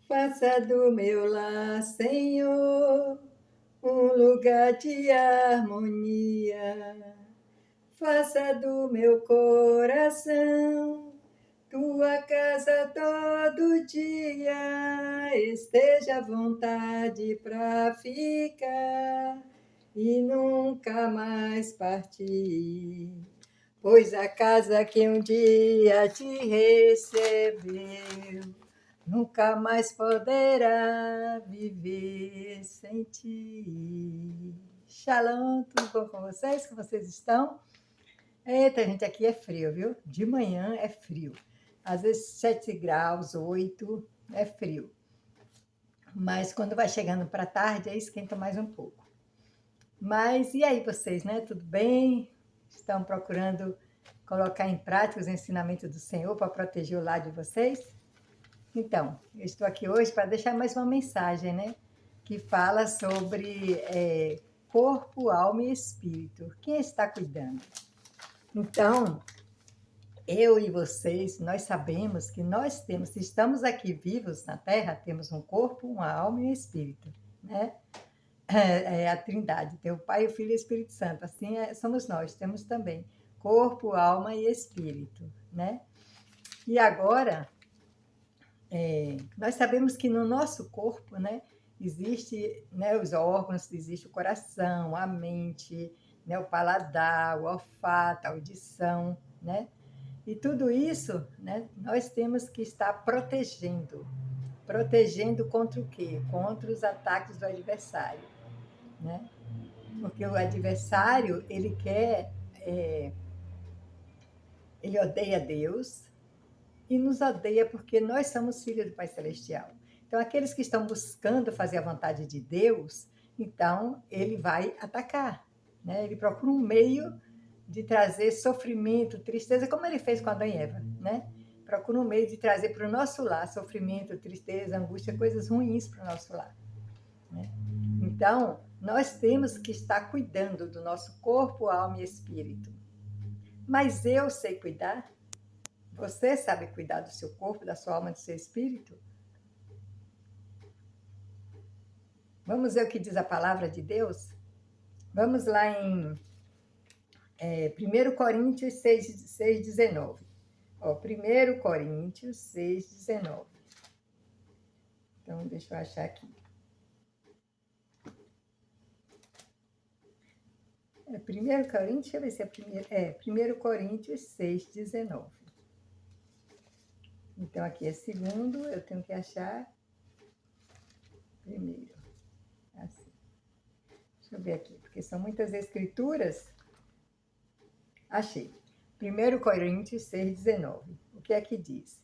Faça do meu lar, Senhor, um lugar de harmonia. Faça do meu coração tua casa todo dia. Esteja à vontade para ficar e nunca mais partir. Pois a casa que um dia te recebeu nunca mais poderá viver sem ti. Shalom, tudo bom com vocês? Como vocês estão? Eita, gente, aqui é frio, viu? De manhã é frio. Às vezes 7 graus, 8, é frio. Mas quando vai chegando para tarde, aí esquenta mais um pouco. Mas e aí vocês, né? Tudo bem? Estão procurando colocar em prática os ensinamentos do Senhor para proteger o lar de vocês? Então, eu estou aqui hoje para deixar mais uma mensagem, né? Que fala sobre corpo, alma e espírito. Quem está cuidando? Então, eu e vocês, nós sabemos que nós temos, se estamos aqui vivos na Terra, temos um corpo, uma alma e um espírito, né? É a Trindade, tem o Pai, o Filho e o Espírito Santo. Assim somos nós, temos também corpo, alma e espírito, né? E agora, nós sabemos que no nosso corpo, né, existe, né, os órgãos, existe o coração, a mente, né, o paladar, o olfato, a audição, né? E tudo isso, né, nós temos que estar protegendo. Protegendo contra o quê? Contra os ataques do adversário, né? Porque o adversário, ele odeia Deus, e nos odeia porque nós somos filhos do Pai Celestial. Então, aqueles que estão buscando fazer a vontade de Deus, então ele vai atacar, né? Ele procura um meio de trazer sofrimento, tristeza, como ele fez com Adão e Eva, né? Procura um meio de trazer para o nosso lar sofrimento, tristeza, angústia, coisas ruins para o nosso lar, né? Então, nós temos que estar cuidando do nosso corpo, alma e espírito. Mas eu sei cuidar? Você sabe cuidar do seu corpo, da sua alma, do seu espírito? Vamos ver o que diz a palavra de Deus? Vamos lá em 1 Coríntios 6,19. 1 Coríntios 6,19. Então, deixa eu achar aqui. 1 Coríntios, deixa eu ver se é primeiro. 1 Coríntios 6,19. Então, aqui é segundo, eu tenho que achar primeiro. Assim. Deixa eu ver aqui, porque são muitas escrituras. Achei. 1 Coríntios 6,19. O que é que diz?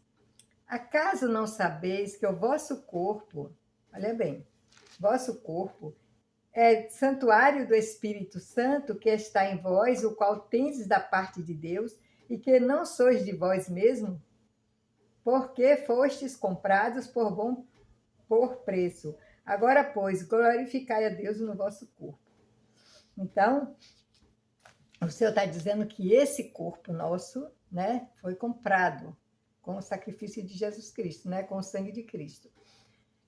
Acaso não sabeis que o vosso corpo, olha bem, vosso corpo é santuário do Espírito Santo que está em vós, o qual tendes da parte de Deus, e que não sois de vós mesmo, porque fostes comprados por preço. Agora, pois, glorificai a Deus no vosso corpo. Então, o Senhor está dizendo que esse corpo nosso, né, foi comprado com o sacrifício de Jesus Cristo, né, com o sangue de Cristo.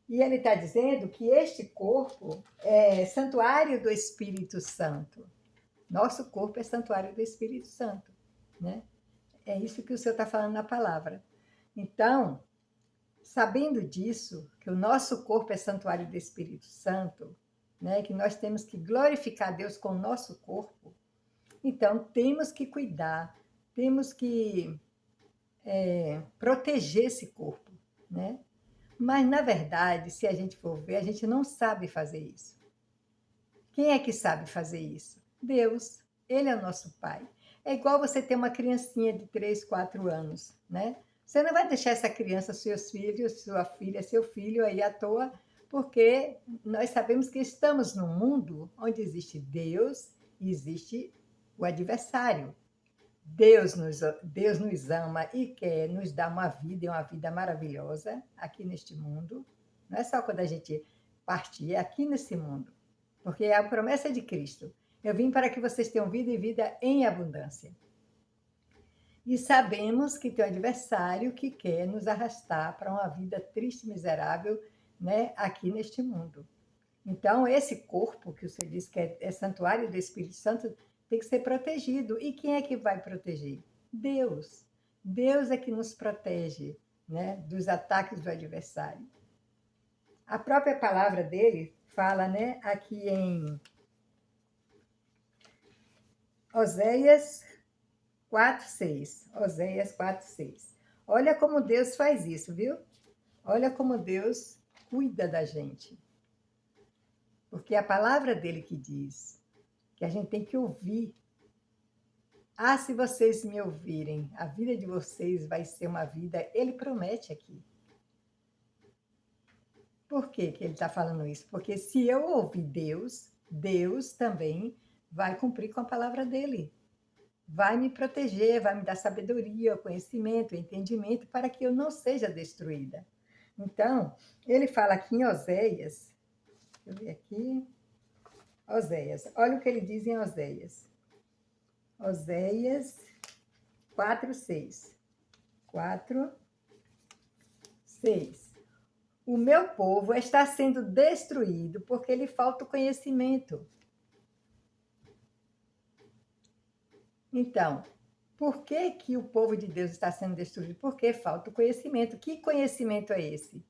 E ele está dizendo que este corpo é santuário do Espírito Santo. Nosso corpo é santuário do Espírito Santo, né? É isso que o Senhor está falando na palavra. Então, sabendo disso, que o nosso corpo é santuário do Espírito Santo, né, que nós temos que glorificar Deus com o nosso corpo, então temos que cuidar, temos que proteger esse corpo, né? Mas, na verdade, se a gente for ver, a gente não sabe fazer isso. Quem é que sabe fazer isso? Deus. Ele é o nosso Pai. É igual você ter uma criancinha de 3, 4 anos, né? Você não vai deixar essa criança, seus filhos, sua filha, seu filho aí à toa, porque nós sabemos que estamos num mundo onde existe Deus e existe o adversário. Deus nos ama e quer nos dar uma vida, e uma vida maravilhosa aqui neste mundo. Não é só quando a gente partir, é aqui nesse mundo. Porque é a promessa de Cristo. Eu vim para que vocês tenham vida e vida em abundância. E sabemos que tem um adversário que quer nos arrastar para uma vida triste e miserável, né, aqui neste mundo. Então, esse corpo que você diz que é santuário do Espírito Santo tem que ser protegido. E quem é que vai proteger? Deus. Deus é que nos protege, né, dos ataques do adversário. A própria palavra dele fala, né, aqui em Oséias 4:6. Oséias 4:6. Olha como Deus faz isso, viu? Olha como Deus cuida da gente. Porque é a palavra dele que diz que a gente tem que ouvir. Ah, se vocês me ouvirem, a vida de vocês vai ser uma vida, ele promete aqui. Por que que ele está falando isso? Porque se eu ouvir Deus, Deus também vai cumprir com a palavra dele. Vai me proteger, vai me dar sabedoria, conhecimento, entendimento para que eu não seja destruída. Então, ele fala aqui em Oséias, deixa eu ver aqui, Oséias, olha o que ele diz em Oséias. Oséias 4:6. 4:6. O meu povo está sendo destruído porque lhe falta o conhecimento. Então, por que que o povo de Deus está sendo destruído? Porque falta o conhecimento. Que conhecimento é esse?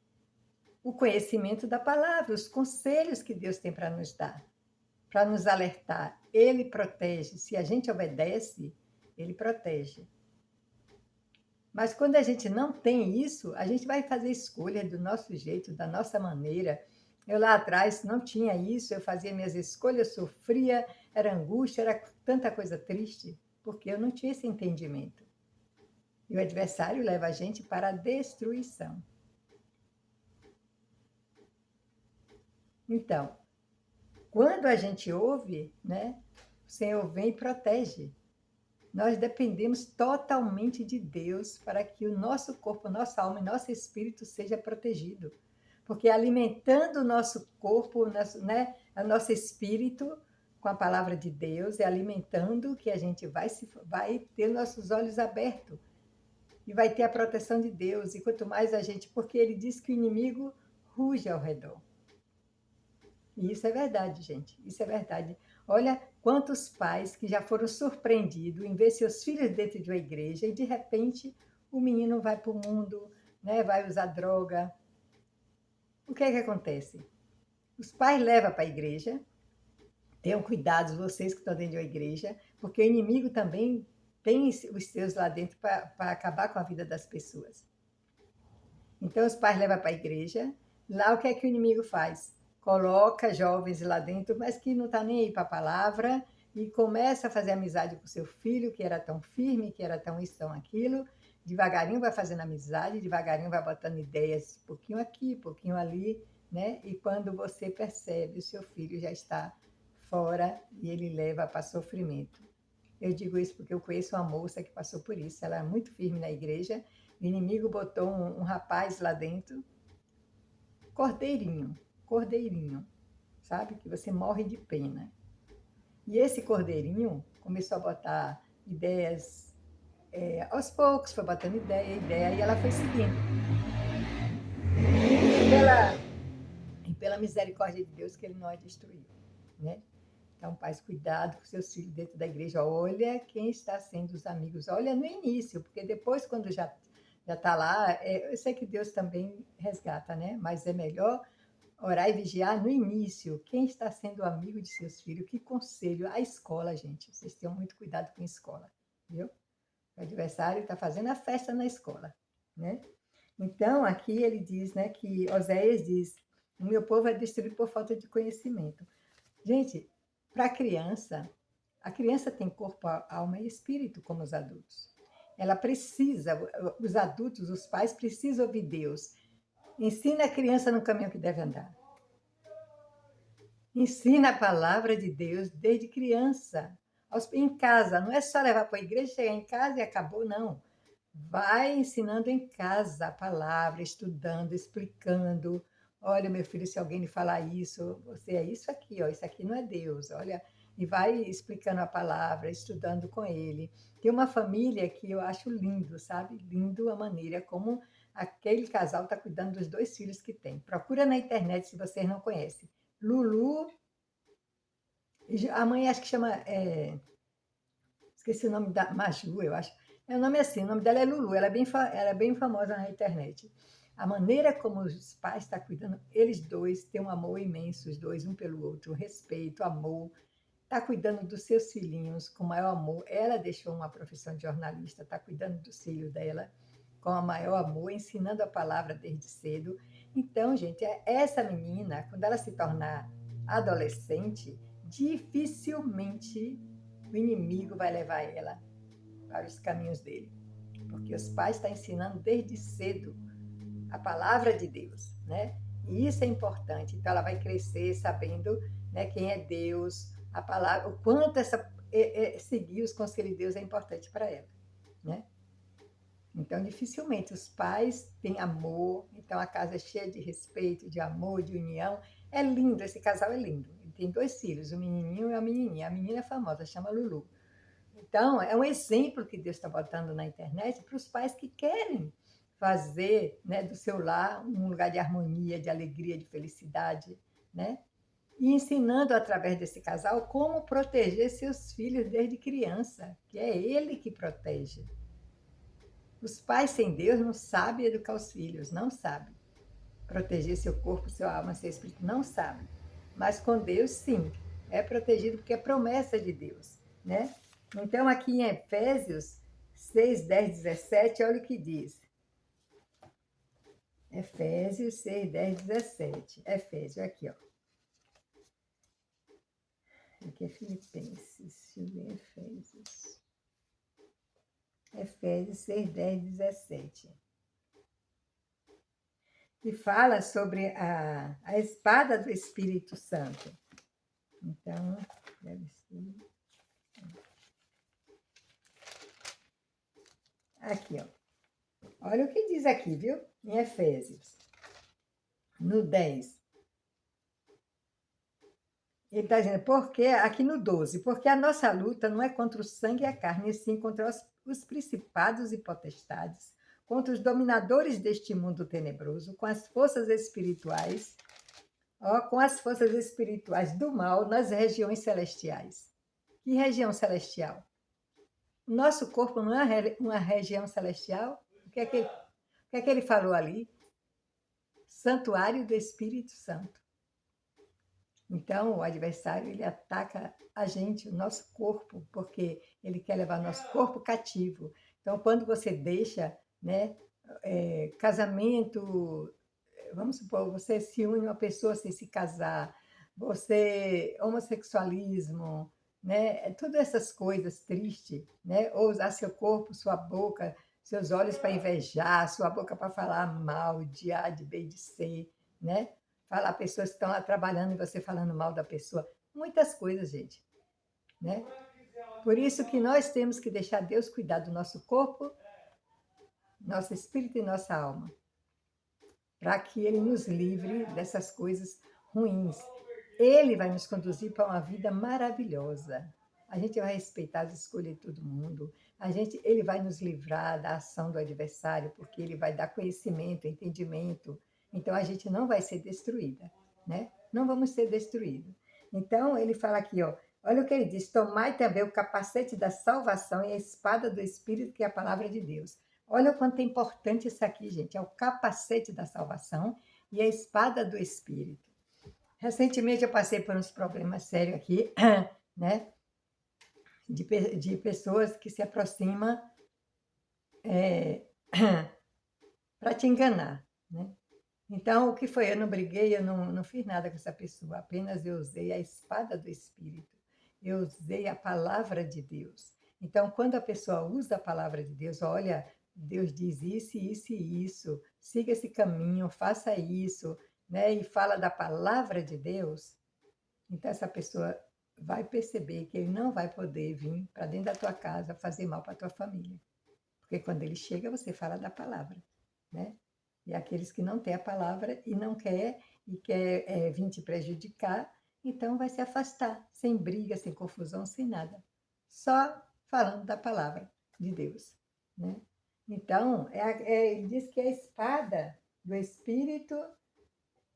O conhecimento da palavra, os conselhos que Deus tem para nos dar, para nos alertar. Ele protege. Se a gente obedece, ele protege. Mas quando a gente não tem isso, a gente vai fazer escolha do nosso jeito, da nossa maneira. Eu lá atrás não tinha isso, eu fazia minhas escolhas, sofria, era angústia, era tanta coisa triste, porque eu não tinha esse entendimento. E o adversário leva a gente para a destruição. Então, quando a gente ouve, né, o Senhor vem e protege. Nós dependemos totalmente de Deus para que o nosso corpo, nossa alma e nosso espírito seja protegido. Porque alimentando o nosso corpo, né, o nosso espírito com a palavra de Deus, é alimentando que a gente vai ter nossos olhos abertos e vai ter a proteção de Deus. E quanto mais a gente, porque ele diz que o inimigo ruge ao redor. E isso é verdade, gente. Isso é verdade. Olha quantos pais que já foram surpreendidos em ver seus filhos dentro de uma igreja e de repente o menino vai para o mundo, né, vai usar droga. O que é que acontece? Os pais levam para a igreja, tenham cuidado, vocês que estão dentro de uma igreja, porque o inimigo também tem os seus lá dentro para acabar com a vida das pessoas. Então os pais levam para a igreja, lá o que é que o inimigo faz? Coloca jovens lá dentro, mas que não está nem aí para a palavra, e começa a fazer amizade com seu filho, que era tão firme, que era tão isso, tão aquilo. Devagarinho vai fazendo amizade, devagarinho vai botando ideias, um pouquinho aqui, um pouquinho ali, né? E quando você percebe, o seu filho já está fora e ele leva para sofrimento. Eu digo isso porque eu conheço uma moça que passou por isso. Ela é muito firme na igreja. O inimigo botou um rapaz lá dentro, cordeirinho, cordeirinho, sabe? Que você morre de pena. E esse cordeirinho começou a botar ideias, aos poucos, foi botando ideia, e ela foi seguindo. E pela misericórdia de Deus que ele não a destruiu, né? Então, pais, cuidado com seus filhos dentro da igreja. Olha quem está sendo os amigos. Olha no início, porque depois, quando já está lá, eu sei que Deus também resgata, né? Mas é melhor orar e vigiar no início. Quem está sendo amigo de seus filhos? Que conselho? A escola, gente. Vocês tenham muito cuidado com a escola, viu? O adversário está fazendo a festa na escola, né? Então, aqui ele diz, né, que Oséias diz: o meu povo é destruído por falta de conhecimento. Gente, para a criança tem corpo, alma e espírito, como os adultos. Ela precisa, os adultos, os pais precisam ouvir Deus. Ensina a criança no caminho que deve andar. Ensina a palavra de Deus desde criança. Em casa, não é só levar para a igreja, chegar em casa e acabou, não. Vai ensinando em casa a palavra, estudando, explicando. Olha, meu filho, se alguém lhe falar isso, você é isso aqui, ó, isso aqui não é Deus. Olha, e vai explicando a palavra, estudando com ele. Tem uma família que eu acho lindo, sabe? Lindo a maneira como aquele casal está cuidando dos 2 filhos que tem. Procura na internet se vocês não conhecem. Lulu, a mãe acho que chama, esqueci o nome da Maju, eu acho. É o nome assim, o nome dela é Lulu, ela é bem famosa na internet. A maneira como os pais estão cuidando, eles dois têm um amor imenso, os dois, um pelo outro, respeito, amor. Está cuidando dos seus filhinhos com o maior amor. Ela deixou uma profissão de jornalista, está cuidando dos filhos dela com o maior amor, ensinando a palavra desde cedo. Então, gente, essa menina, quando ela se tornar adolescente, dificilmente o inimigo vai levar ela para os caminhos dele, porque os pais estão ensinando desde cedo a palavra de Deus, né? E isso é importante. Então, ela vai crescer sabendo, né, quem é Deus, a palavra, o quanto seguir os conselhos de Deus é importante para ela, né? Então, dificilmente os pais têm amor, então a casa é cheia de respeito, de amor, de união. É lindo, esse casal é lindo. Ele tem 2 filhos, um menininho e uma menininha. A menina é famosa, chama Lulu. Então, é um exemplo que Deus está botando na internet para os pais que querem fazer, né, do seu lar um lugar de harmonia, de alegria, de felicidade, né? E ensinando através desse casal como proteger seus filhos desde criança, que é ele que protege. Os pais sem Deus não sabem educar os filhos, não sabem proteger seu corpo, sua alma, seu espírito, não sabem. Mas com Deus, sim, é protegido porque é promessa de Deus, né? Então, aqui em Efésios 6, 10, 17, olha o que diz. Efésios 6, 10, 17. Efésios, aqui, ó. Aqui é Filipenses, deixa eu ver, Efésios. Efésios 6, 10, 17. Que fala sobre a espada do Espírito Santo. Então, deve ser. Aqui, ó. Olha o que diz aqui, viu? Em Efésios, no 10. Ele está dizendo, porque, aqui no 12, porque a nossa luta não é contra o sangue e a carne, e sim contra os principados e potestades, contra os dominadores deste mundo tenebroso, com as forças espirituais, ó, com as forças espirituais do mal nas regiões celestiais. Que região celestial? O nosso corpo não é uma região celestial? O que é que ele falou ali? Santuário do Espírito Santo. Então, o adversário, ele ataca a gente, o nosso corpo, porque ele quer levar o nosso corpo cativo. Então, quando você deixa, né, casamento, vamos supor, você se une a uma pessoa sem se casar, você, homossexualismo, né, todas essas coisas tristes, né, ou usar seu corpo, sua boca, seus olhos para invejar, sua boca para falar mal, de A, de B, de C, né? Falar pessoas que estão lá trabalhando e você falando mal da pessoa. Muitas coisas, gente, né? Por isso que nós temos que deixar Deus cuidar do nosso corpo, nosso espírito e nossa alma, para que Ele nos livre dessas coisas ruins. Ele vai nos conduzir para uma vida maravilhosa. A gente vai respeitar as escolhas de todo mundo. Ele vai nos livrar da ação do adversário, porque ele vai dar conhecimento, entendimento. Então a gente não vai ser destruída, né? Não vamos ser destruídos. Então ele fala aqui, ó, olha o que ele diz: tomai também o capacete da salvação e a espada do Espírito, que é a palavra de Deus. Olha o quanto é importante isso aqui, gente. É o capacete da salvação e a espada do Espírito. Recentemente eu passei por uns problemas sérios aqui, né? De pessoas que se aproximam para te enganar, né? Então, o que foi? Eu não briguei, eu não fiz nada com essa pessoa, apenas eu usei a espada do Espírito, eu usei a palavra de Deus. Então, quando a pessoa usa a palavra de Deus, olha, Deus diz isso, isso e isso, siga esse caminho, faça isso, né? E fala da palavra de Deus, então essa pessoa vai perceber que ele não vai poder vir para dentro da tua casa fazer mal para a tua família. Porque quando ele chega, você fala da palavra, né? E aqueles que não têm a palavra e não quer, e quer vir te prejudicar, então vai se afastar, sem briga, sem confusão, sem nada. Só falando da palavra de Deus, né? Então, ele diz que a espada do Espírito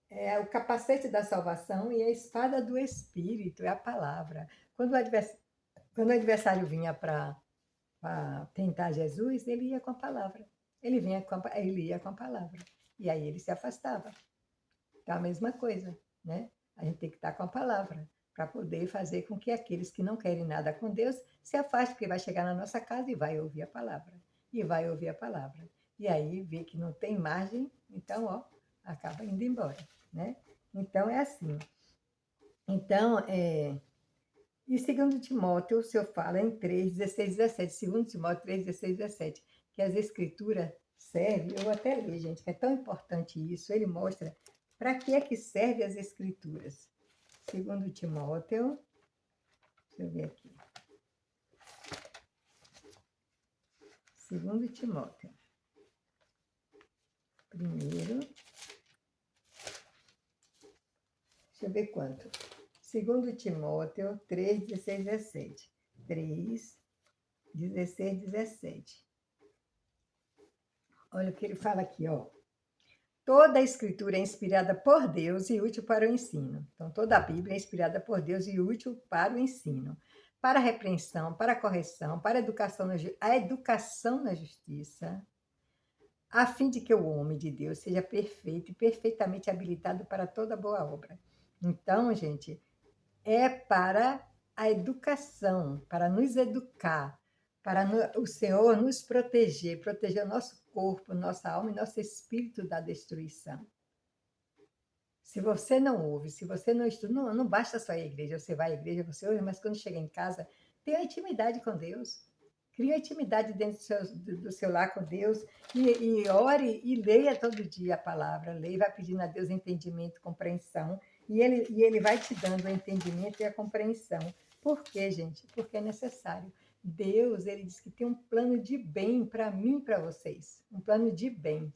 é o capacete da salvação e a espada do Espírito é a palavra. Quando o adversário vinha para tentar Jesus, ele ia com a palavra. Ele ia com a palavra. E aí ele se afastava. Então, a mesma coisa, né? A gente tem que estar com a palavra para poder fazer com que aqueles que não querem nada com Deus se afastem, porque vai chegar na nossa casa e vai ouvir a palavra. E vai ouvir a palavra. E aí vê que não tem margem, então, ó, acaba indo embora, né? Então, é assim. Então, e segundo Timóteo, o senhor fala em 3, 16, 17. Segundo Timóteo 3, 16, 17, que as escrituras servem, eu até li, gente, que é tão importante isso, ele mostra para que é que servem as escrituras. Segundo Timóteo, deixa eu ver aqui. Segundo Timóteo. Primeiro, deixa eu ver quanto. Segundo Timóteo 3, 16, 17. 3, 16, 17. Olha o que ele fala aqui, ó. Toda a escritura é inspirada por Deus e útil para o ensino. Então, toda a Bíblia é inspirada por Deus e útil para o ensino, para a repreensão, para a correção, para a educação na justiça, a fim de que o homem de Deus seja perfeito e perfeitamente habilitado para toda boa obra. Então, gente, é para a educação, para nos educar, para o Senhor nos proteger, proteger o nosso corpo, nossa alma e nosso espírito da destruição. Se você não ouve, se você não estuda, não basta só ir à igreja, você vai à igreja, você ouve, mas quando chega em casa, tenha intimidade com Deus. Cria intimidade dentro do seu lar com Deus e ore e leia todo dia a palavra. Leia e vai pedindo a Deus entendimento, compreensão. E ele vai te dando o entendimento e a compreensão. Por quê, gente? Porque é necessário. Deus, ele diz que tem um plano de bem para mim e para vocês. Um plano de bem.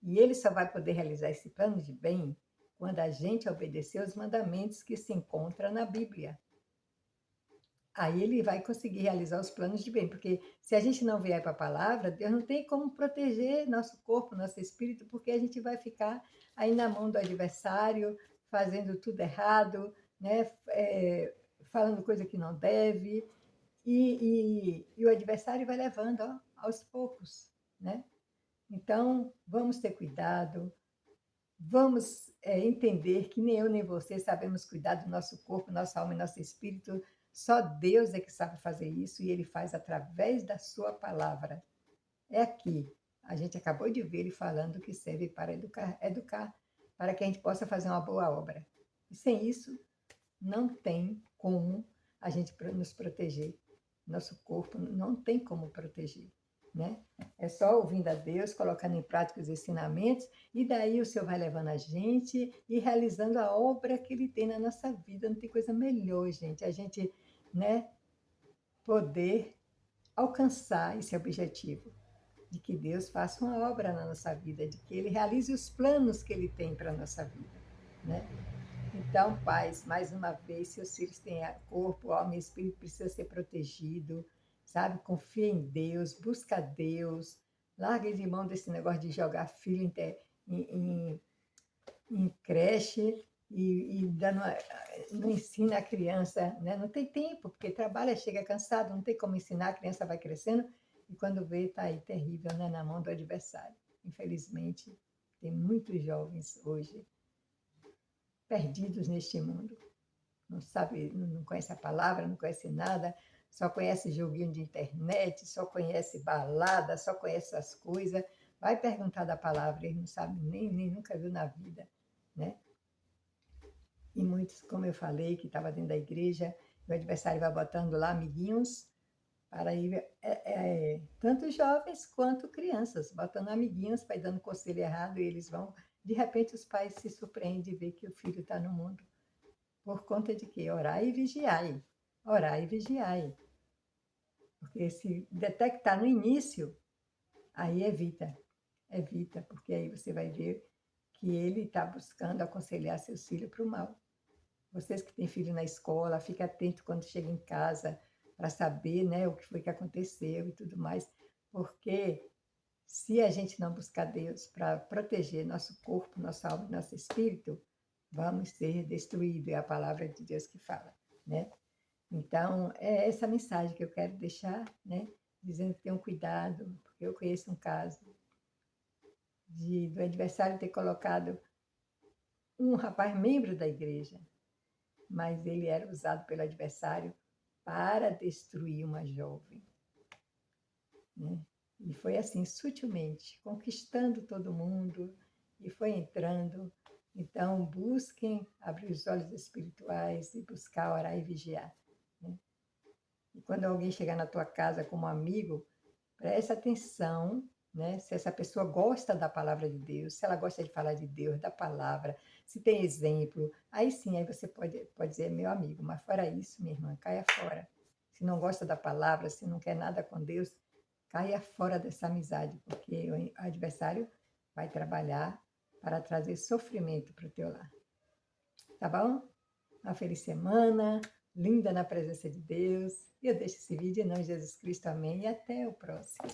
E ele só vai poder realizar esse plano de bem quando a gente obedecer os mandamentos que se encontram na Bíblia. Aí ele vai conseguir realizar os planos de bem, porque se a gente não vier para a palavra, Deus não tem como proteger nosso corpo, nosso espírito, porque a gente vai ficar aí na mão do adversário, fazendo tudo errado, né? Falando coisa que não deve, e o adversário vai levando, ó, aos poucos, né? Então, vamos ter cuidado, vamos entender que nem eu nem você sabemos cuidar do nosso corpo, nossa alma e nosso espírito. Só Deus é que sabe fazer isso e Ele faz através da sua palavra. É aqui. A gente acabou de ver Ele falando que serve para educar, para que a gente possa fazer uma boa obra. E sem isso, não tem como a gente nos proteger. Nosso corpo não tem como proteger, né? É só ouvindo a Deus, colocando em prática os ensinamentos, e daí o Senhor vai levando a gente e realizando a obra que Ele tem na nossa vida. Não tem coisa melhor, gente, a gente, né, poder alcançar esse objetivo, de que Deus faça uma obra na nossa vida, de que Ele realize os planos que Ele tem para a nossa vida, né? Então, pais, mais uma vez, seus filhos têm corpo, alma e espírito, precisa ser protegido, sabe? Confia em Deus, busca Deus, larga de mão desse negócio de jogar filho em creche e não ensina a criança, né? Não tem tempo, porque trabalha, chega cansado, não tem como ensinar, a criança vai crescendo e quando vê, está aí terrível, né? Na mão do adversário. Infelizmente, tem muitos jovens hoje perdidos neste mundo. Não sabe, não conhece a palavra, não conhece nada, só conhece joguinho de internet, só conhece balada, só conhece essas coisas. Vai perguntar da palavra, ele não sabe nem nunca viu na vida, né? E muitos, como eu falei, que estava dentro da igreja, o adversário vai botando lá amiguinhos para ir, tanto jovens quanto crianças, botando amiguinhos para ir dando conselho errado e eles vão. De repente, os pais se surpreendem de ver que o filho está no mundo. Por conta de quê? Orar e vigiai. Orar e vigiai. Porque se detectar no início, aí evita. Evita, porque aí você vai ver que ele está buscando aconselhar seus filhos para o mal. Vocês que têm filho na escola, fique atento quando chega em casa para saber, né, o que foi que aconteceu e tudo mais, porque se a gente não buscar Deus para proteger nosso corpo, nossa alma e nosso espírito, vamos ser destruídos, é a palavra de Deus que fala, né? Então, é essa mensagem que eu quero deixar, né? Dizendo que tenham cuidado, porque eu conheço um caso do adversário ter colocado um rapaz membro da igreja, mas ele era usado pelo adversário para destruir uma jovem, né? E foi assim, sutilmente, conquistando todo mundo, e foi entrando. Então, busquem abrir os olhos espirituais e buscar orar e vigiar, né? E quando alguém chegar na tua casa como amigo, preste atenção, né? Se essa pessoa gosta da palavra de Deus, se ela gosta de falar de Deus, da palavra, se tem exemplo, aí sim, aí você pode dizer meu amigo, mas fora isso, minha irmã, caia fora. Se não gosta da palavra, se não quer nada com Deus, caia fora dessa amizade, porque o adversário vai trabalhar para trazer sofrimento para o teu lar. Tá bom? Uma feliz semana, linda na presença de Deus. E eu deixo esse vídeo em nome de Jesus Cristo. Amém. E até o próximo.